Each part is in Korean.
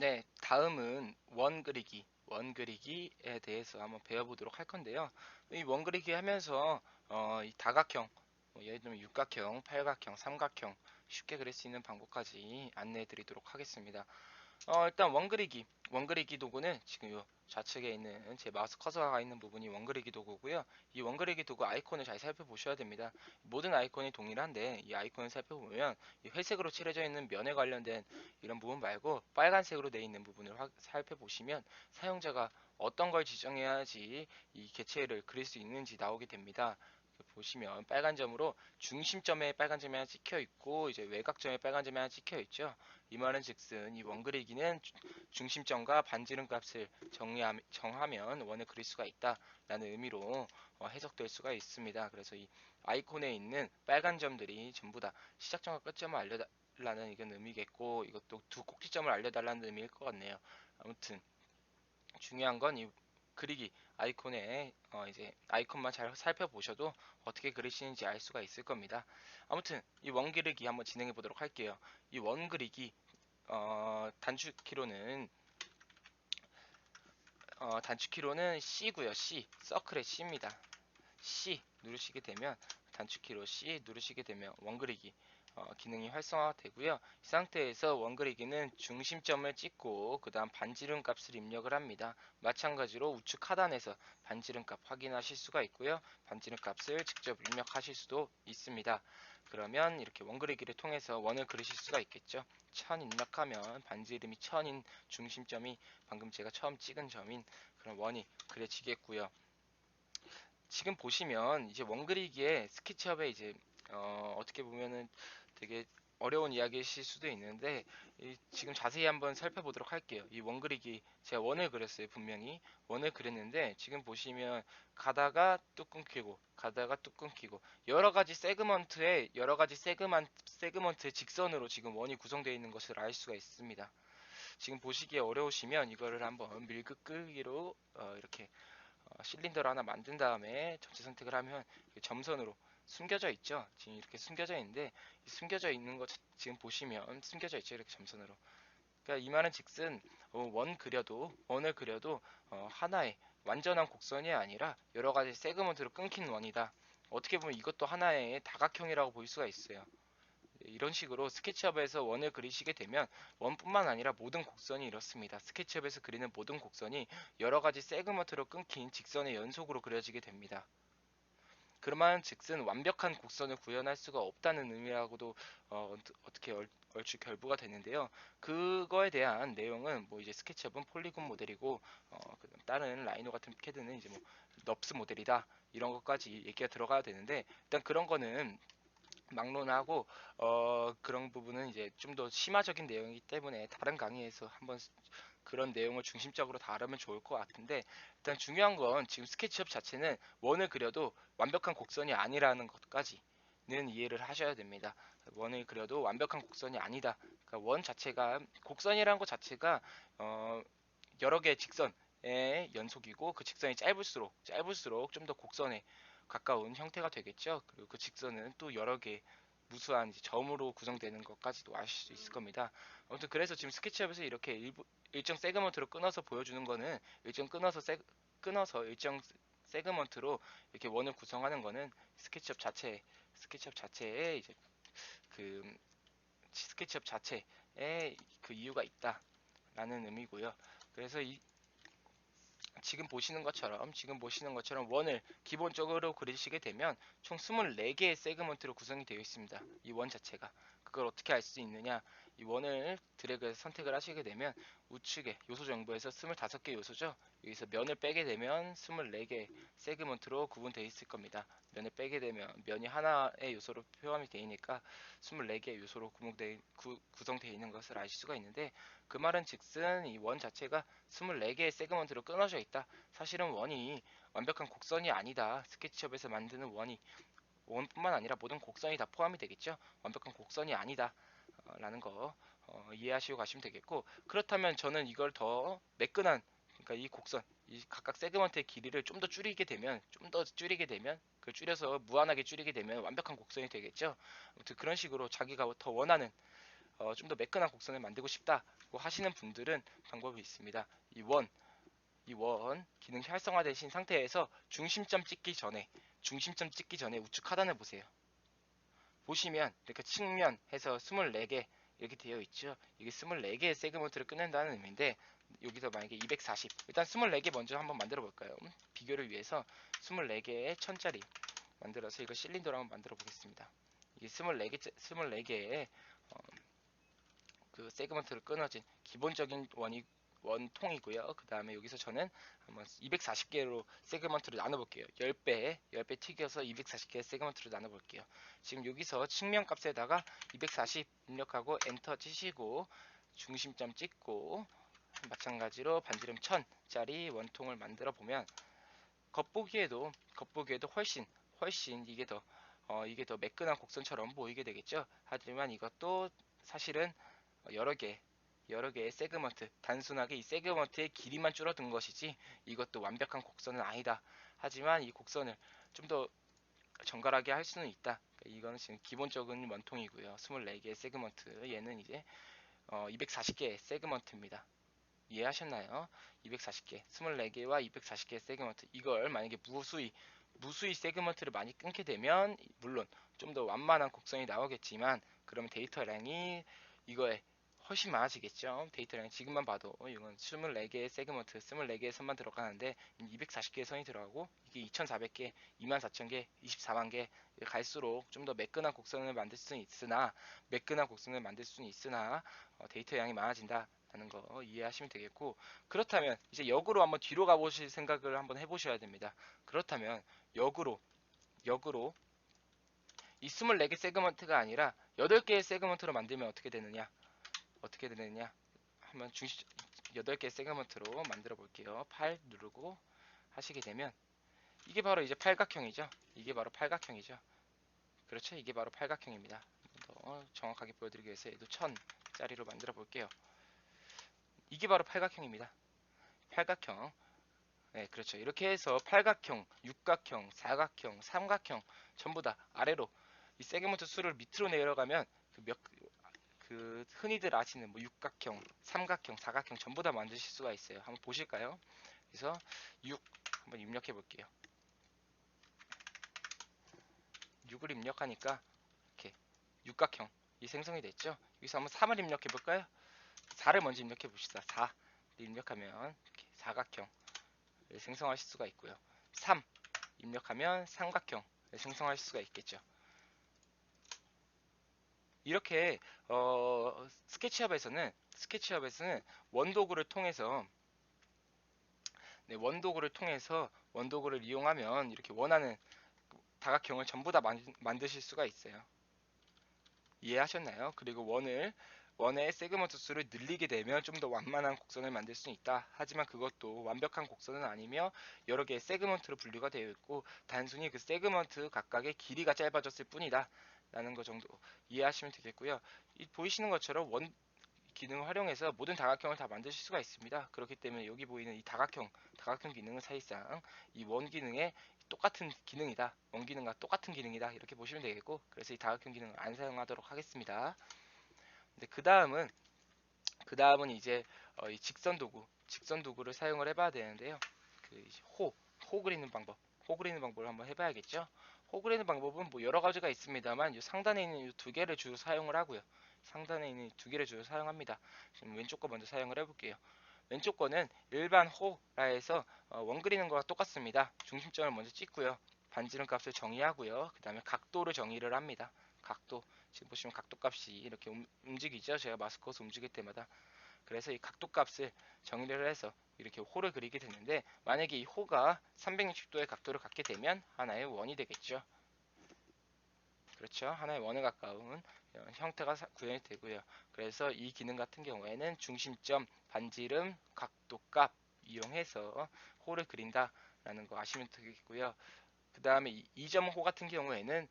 네, 다음은 원 그리기, 원 그리기에 대해서 한번 배워보도록 할 건데요. 이 원 그리기 하면서 이 다각형, 예를 들면 육각형, 팔각형, 삼각형 쉽게 그릴 수 있는 방법까지 안내해 드리도록 하겠습니다. 일단 원그리기. 원그리기 도구는 지금 요 좌측에 있는 제 마우스 커서가 있는 부분이 원그리기 도구고요. 이 원그리기 도구 아이콘을 잘 살펴보셔야 됩니다. 모든 아이콘이 동일한데 이 아이콘을 살펴보면 이 회색으로 칠해져 있는 면에 관련된 이런 부분 말고 빨간색으로 되어 있는 부분을 살펴보시면 사용자가 어떤 걸 지정해야지 이 개체를 그릴 수 있는지 나오게 됩니다. 보시면 빨간 점으로 중심점에 빨간 점이 하나 찍혀 있고 이제 외곽점에 빨간 점이 하나 찍혀 있죠. 이 말은 즉슨 이 원그리기는 중심점과 반지름 값을 정하면 원을 그릴 수가 있다라는 의미로 해석될 수가 있습니다. 그래서 이 아이콘에 있는 빨간 점들이 전부 다 시작점과 끝점을 알려달라는 이건 의미겠고 이것도 두 꼭지점을 알려달라는 의미일 것 같네요. 아무튼 중요한 건 이 그리기 아이콘에 이제 아이콘만 잘 살펴보셔도 어떻게 그리시는지 알 수가 있을 겁니다. 아무튼 이 원그리기 한번 진행해 보도록 할게요. 이 원그리기 단축키로는 C고요. C 서클의 C입니다. C 누르시게 되면 단축키로 C 누르시게 되면 원그리기 기능이 활성화되고요. 이 상태에서 원그리기는 중심점을 찍고 그 다음 반지름 값을 입력을 합니다. 마찬가지로 우측 하단에서 반지름 값 확인하실 수가 있고요. 반지름 값을 직접 입력하실 수도 있습니다. 그러면 이렇게 원그리기를 통해서 원을 그리실 수가 있겠죠. 1000 입력하면 반지름이 1000인 중심점이 방금 제가 처음 찍은 점인 그런 원이 그려지겠고요. 지금 보시면 이제 원그리기에 스케치업에 이제 어떻게 보면은 되게 어려운 이야기이실 수도 있는데 지금 자세히 한번 살펴보도록 할게요. 이 원그리기 제가 원을 그렸어요. 분명히 원을 그렸는데 지금 보시면 가다가 뚝 끊기고 가다가 뚝 끊기고 여러 가지 세그먼트의 직선으로 지금 원이 구성되어 있는 것을 알 수가 있습니다. 지금 보시기에 어려우시면 이거를 한번 밀크 끄기로 이렇게 실린더를 하나 만든 다음에 전체 선택을 하면 점선으로 숨겨져 있죠. 지금 이렇게 숨겨져 있는데 숨겨져 있는 거 지금 보시면 숨겨져 있죠. 이렇게 점선으로. 그러니까 이 말은 즉슨 원을 그려도 하나의 완전한 곡선이 아니라 여러 가지 세그먼트로 끊긴 원이다. 어떻게 보면 이것도 하나의 다각형이라고 볼 수가 있어요. 이런 식으로 스케치업에서 원을 그리시게 되면 원뿐만 아니라 모든 곡선이 이렇습니다. 스케치업에서 그리는 모든 곡선이 여러 가지 세그먼트로 끊긴 직선의 연속으로 그려지게 됩니다. 그러면 즉슨 완벽한 곡선을 구현할 수가 없다는 의미라고도 떻게 얼추 결부가 되는데요. 그거에 대한 내용은 뭐 이제 스케치업은 폴리곤 모델이고 다른 라이노 같은 캐드는 이제 뭐 넙스 모델이다 이런 것까지 얘기가 들어가야 되는데 일단 그런 거는 막론하고 그런 부분은 이제 좀 더 심화적인 내용이기 때문에 다른 강의에서 한번 그런 내용을 중심적으로 다루면 좋을 것 같은데 일단 중요한 건 지금 스케치업 자체는 원을 그려도 완벽한 곡선이 아니라는 것까지는 이해를 하셔야 됩니다. 원을 그려도 완벽한 곡선이 아니다. 그러니까 원 자체가 곡선이라는 것 자체가 어, 여러 개의 직선의 연속이고 그 직선이 짧을수록 좀 더 곡선에 가까운 형태가 되겠죠. 그리고 그 직선은 또 여러 개 무수한 이제 점으로 구성되는 것까지도 아실 수 있을 겁니다. 아무튼 그래서 지금 스케치업에서 이렇게 일정 세그먼트로 끊어서 보여주는 거는 끊어서 일정 세그먼트로 이렇게 원을 구성하는 거는 스케치업 자체에 이제 그 스케치업 자체에 그 이유가 있다라는 의미고요. 그래서 지금 보시는 것처럼 원을 기본적으로 그리시게 되면 총 24개의 세그먼트로 구성이 되어 있습니다. 이 원 자체가. 그걸 어떻게 알 수 있느냐? 이 원을 드래그해서 선택을 하시게 되면 우측에 요소 정보에서 25개 요소죠. 여기서 면을 빼게 되면 24개 세그먼트로 구분되어 있을 겁니다. 면을 빼게 되면 면이 하나의 요소로 포함이 되니까 24개의 요소로 구성되어 있는 것을 알 수가 있는데 그 말은 즉슨 이 원 자체가 24개의 세그먼트로 끊어져 있다. 사실은 원이 완벽한 곡선이 아니다. 스케치업에서 만드는 원이 원뿐만 아니라 모든 곡선이 다 포함이 되겠죠. 완벽한 곡선이 아니다. 라는 거 이해하시고 가시면 되겠고 그렇다면 저는 이걸 더 매끈한 그러니까 이 곡선 이 각각 세그먼트의 길이를 좀 더 줄이게 되면 그 줄여서 무한하게 줄이게 되면 완벽한 곡선이 되겠죠. 아무튼 그런 식으로 자기가 더 원하는 좀 더 매끈한 곡선을 만들고 싶다고 하시는 분들은 방법이 있습니다. 이 원 기능이 활성화되신 상태에서 중심점 찍기 전에 우측 하단을 보세요. 보시면 이렇게 측면 해서 24개 이렇게 되어 있죠. 이게 24개의 세그먼트를 끊는다는 의미인데, 여기서 만약에 240, 일단 24개 먼저 한번 만들어 볼까요? 비교를 위해서 24개의 천짜리 만들어서 이거 실린더로 한번 만들어 보겠습니다. 이게 24개의 그 세그먼트를 끊어진 기본적인 원통이고요. 그 다음에 여기서 저는 한번 240개로 세그먼트를 나눠볼게요. 10배 튀겨서 240개의 세그먼트를 나눠볼게요. 지금 여기서 측면 값에다가 240 입력하고 엔터 치시고 중심점 찍고 마찬가지로 반지름 1000짜리 원통을 만들어 보면 겉보기에도 훨씬 이게 더 매끈한 곡선처럼 보이게 되겠죠. 하지만 이것도 사실은 여러 개 여러 개의 세그먼트, 단순하게 이 세그먼트의 길이만 줄어든 것이지 이것도 완벽한 곡선은 아니다. 하지만 이 곡선을 좀 더 정갈하게 할 수는 있다. 이거는 지금 기본적인 원통이고요. 24개의 세그먼트, 얘는 이제 240개의 세그먼트입니다. 이해하셨나요? 240개, 24개와 240개의 세그먼트. 이걸 만약에 무수히 세그먼트를 많이 끊게 되면 물론 좀 더 완만한 곡선이 나오겠지만, 그러면 데이터량이 이거에 훨씬 많아지겠죠. 데이터량 지금만 봐도 이건 24개의 세그먼트, 24개의 선만 들어가는데 240개의 선이 들어가고, 이게 2400개, 24000개, 24만 개 갈수록 좀 더 매끈한 곡선을 만들 수는 있으나 데이터 양이 많아진다 라는 거 이해하시면 되겠고, 그렇다면 이제 역으로 한번 뒤로 가보실 생각을 한번 해보셔야 됩니다. 그렇다면 역으로 이 24개 세그먼트가 아니라 8개의 세그먼트로 만들면 어떻게 되느냐 하면 8개의 세그먼트로 만들어 볼게요. 8 누르고 하시게 되면 이게 바로 이제 팔각형이죠. 이게 바로 팔각형이죠. 그렇죠. 이게 바로 팔각형입니다. 더 정확하게 보여드리기 위해서 얘도 1000짜리로 만들어 볼게요. 이게 바로 팔각형입니다. 팔각형. 네, 그렇죠. 이렇게 해서 팔각형, 육각형, 사각형, 삼각형 전부 다 아래로 이 세그먼트 수를 밑으로 내려가면 그 흔히들 아시는 뭐 육각형, 삼각형, 사각형 전부 다 만드실 수가 있어요. 한번 보실까요? 그래서 6 한번 입력해 볼게요. 6을 입력하니까 이렇게 육각형이 생성이 됐죠. 여기서 한번 3을 입력해 볼까요? 4를 먼저 입력해 봅시다. 4를 입력하면 이렇게 사각형을 생성하실 수가 있고요. 3 입력하면 삼각형을 생성하실 수가 있겠죠. 이렇게 스케치업에서는 원도구를 통해서 원도구를 이용하면 이렇게 원하는 다각형을 전부 다 만드실 수가 있어요. 이해하셨나요? 그리고 원의 세그먼트 수를 늘리게 되면 좀 더 완만한 곡선을 만들 수 있다. 하지만 그것도 완벽한 곡선은 아니며 여러 개의 세그먼트로 분류가 되어 있고, 단순히 그 세그먼트 각각의 길이가 짧아졌을 뿐이다 라는 것 정도 이해하시면 되겠고요. 보이시는 것처럼 원 기능을 활용해서 모든 다각형을 다 만드실 수가 있습니다. 그렇기 때문에 여기 보이는 이 다각형 기능은 사실상 이 원 기능의 똑같은 기능이다. 원 기능과 똑같은 기능이다. 이렇게 보시면 되겠고, 그래서 이 다각형 기능을 안 사용하도록 하겠습니다. 근데 그 다음은 이제 이 직선 도구를 사용을 해봐야 되는데요. 그 호 그리는 방법을 한번 해봐야겠죠. 호 그리는 방법은 뭐 여러 가지가 있습니다만, 이 상단에 있는 이 두 개를 주로 사용을 하고요. 상단에 있는 두 개를 주로 사용합니다. 지금 왼쪽 거 먼저 사용을 해볼게요. 왼쪽 거는 일반 호라 해서 원 그리는 거와 똑같습니다. 중심점을 먼저 찍고요. 반지름 값을 정의하고요. 그 다음에 각도를 정의를 합니다. 각도, 지금 보시면 각도 값이 이렇게 움직이죠. 제가 마스크에서 움직일 때마다. 그래서 이 각도 값을 정의를 해서 이렇게 호를 그리게 되는데, 만약에 이 호가 360도의 각도를 갖게 되면 하나의 원이 되겠죠. 그렇죠. 하나의 원에 가까운 형태가 구현이 되고요. 그래서 이 기능 같은 경우에는 중심점, 반지름, 각도 값 이용해서 호를 그린다라는 거 아시면 되겠고요. 그 다음에 이점호 같은 경우에는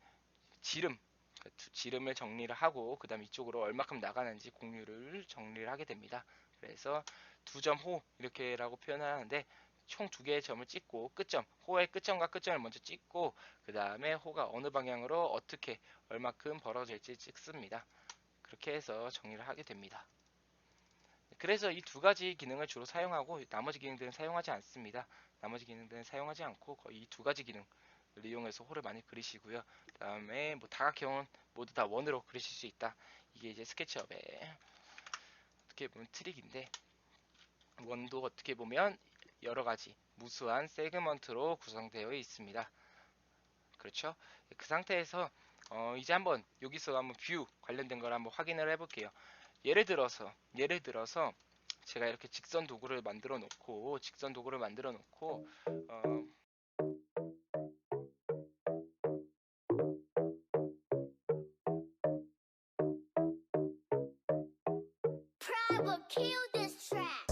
지름을 정리를 하고, 그 다음 이쪽으로 얼마큼 나가는지 공유를 정리를 하게 됩니다. 그래서 두 점 호 이렇게라고 표현을 하는데, 총 두 개의 점을 찍고 호의 끝점과 끝점을 먼저 찍고, 그 다음에 호가 어느 방향으로 어떻게 얼마큼 벌어질지 찍습니다. 그렇게 해서 정리를 하게 됩니다. 그래서 이 두 가지 기능을 주로 사용하고 나머지 기능들은 사용하지 않습니다. 나머지 기능들은 사용하지 않고 거의 이 두 가지 기능을 이용해서 홀을 많이 그리시고요. 그 다음에 뭐 다각형은 모두 다 원으로 그리실 수 있다. 이게 이제 스케치업의 어떻게 보면 트릭인데, 원도 어떻게 보면 여러 가지 무수한 세그먼트로 구성되어 있습니다. 그렇죠? 그 상태에서 이제 한번 여기서 한번 뷰 관련된 걸 한번 확인을 해볼게요. 예를 들어서 제가 이렇게 직선 도구를 만들어 놓고 Problem, kill this track.